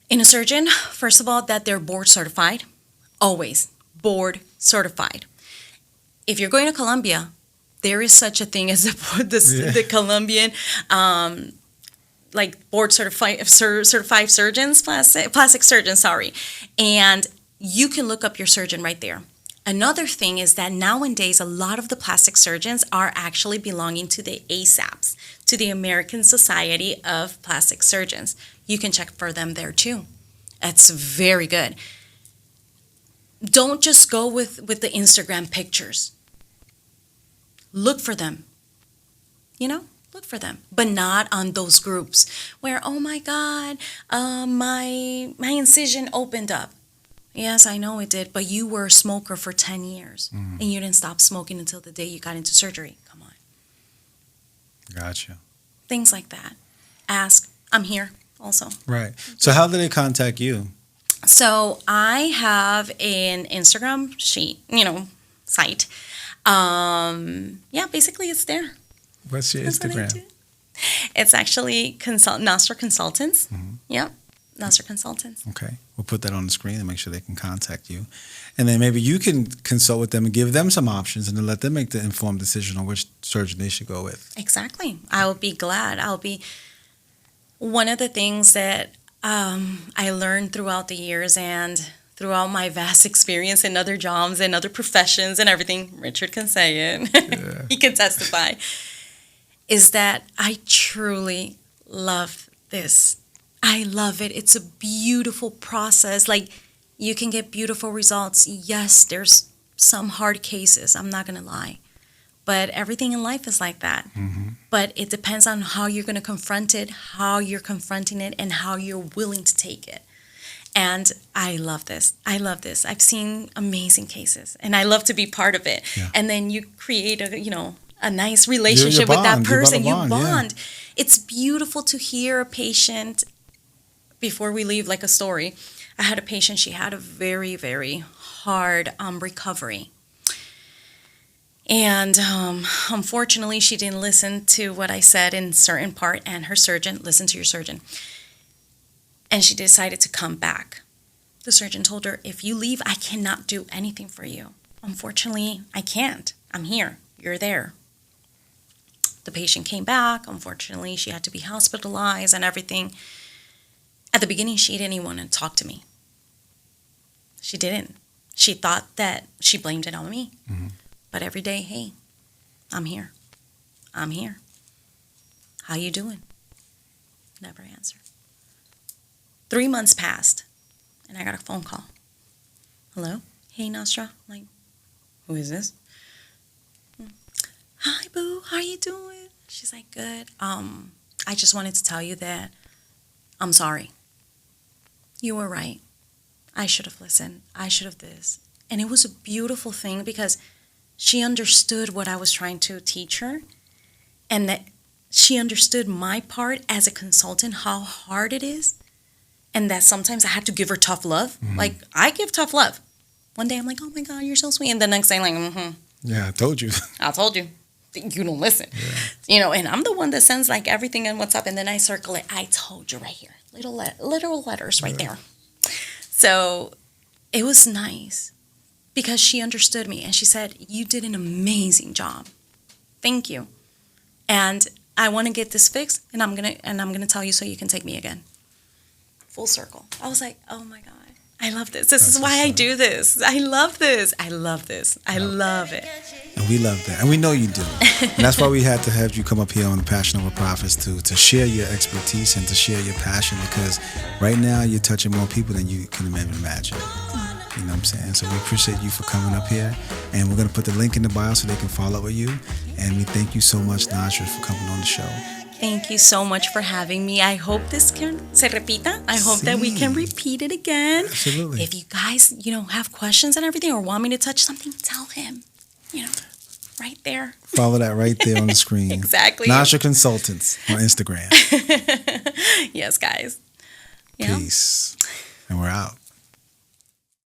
In a surgeon, first of all, that they're board certified. Always board certified. If you're going to Colombia, there is such a thing as the Colombian like board certified surgeons, plastic surgeons, sorry. And you can look up your surgeon right there. Another thing is that nowadays, a lot of the plastic surgeons are actually belonging to the ASAPs, to the American Society of Plastic Surgeons. You can check for them there too. That's very good. Don't just go with the Instagram pictures. Look for them. Look for them, but not on those groups where, oh my God, my incision opened up. Yes, I know it did, but you were a smoker for 10 years, and you didn't stop smoking until the day you got into surgery. Come on. Gotcha. Things like that. Ask. I'm here also. Right. So how do they contact you? So I have an Instagram site. Basically it's there. What's your Instagram? It's actually Nasdra Consultants. Yep. Nasdra Consultants. Okay. We'll put that on the screen and make sure they can contact you. And then maybe you can consult with them and give them some options and then let them make the informed decision on which surgeon they should go with. Exactly. I will be glad. One of the things that I learned throughout the years and throughout my vast experience in other jobs and other professions and everything, Richard can say it, yeah. He can testify, is that I truly love this. I love it. It's a beautiful process. Like, you can get beautiful results. Yes, there's some hard cases. I'm not going to lie. But everything in life is like that. Mm-hmm. But it depends on how you're going to confront it, how you're confronting it, and how you're willing to take it. And I love this. I love this. I've seen amazing cases, and I love to be part of it. Yeah. And then you create a nice relationship with that person. You bond. Yeah. It's beautiful to hear a patient. Before we leave, like a story, I had a patient. She had a very, very hard recovery. And unfortunately, she didn't listen to what I said in certain part, and her surgeon, listen to your surgeon. And she decided to come back. The surgeon told her, if you leave, I cannot do anything for you. Unfortunately, I can't. I'm here. You're there. The patient came back. Unfortunately, she had to be hospitalized and everything. At the beginning, she didn't even want to talk to me. She didn't. She thought that she blamed it on me. Mm-hmm. But every day, hey, I'm here. I'm here. How you doing? Never answered. 3 months passed, and I got a phone call. Hello? Hey, Nastra. I'm like, who is this? Hi, boo. How you doing? She's like, good. I just wanted to tell you that I'm sorry. You were right. I should have listened. I should have this. And it was a beautiful thing because she understood what I was trying to teach her, and that she understood my part as a consultant, how hard it is, and that sometimes I had to give her tough love. Mm-hmm. Like, I give tough love. One day I'm like, oh my God, you're so sweet. And the next day I'm like, mm-hmm. Yeah, I told you. I told you. You don't listen. Yeah. And I'm the one that sends like everything in WhatsApp, and then I circle it. I told you right here. Little letters right there. So it was nice because she understood me, and she said, you did an amazing job. Thank you. And I want to get this fixed, and I'm gonna tell you so you can take me again. Full circle. I was like, oh my God, I love this. This is why I do this. I love this. I love this. I love it. And we love that. And we know you do. And that's why we had to have you come up here on the Passion Over Profits to share your expertise and to share your passion, because right now you're touching more people than you can even imagine. You know what I'm saying? So we appreciate you for coming up here. And we're going to put the link in the bio so they can follow up with you. And we thank you so much, Nastra, for coming on the show. Thank you so much for having me. I hope this can se repita. I hope that we can repeat it again. Absolutely. If you guys, have questions and everything, or want me to touch something, tell him. Right there. Follow that right there on the screen. Exactly. Nastra Consultants on Instagram. Yes, guys. Peace. And we're out.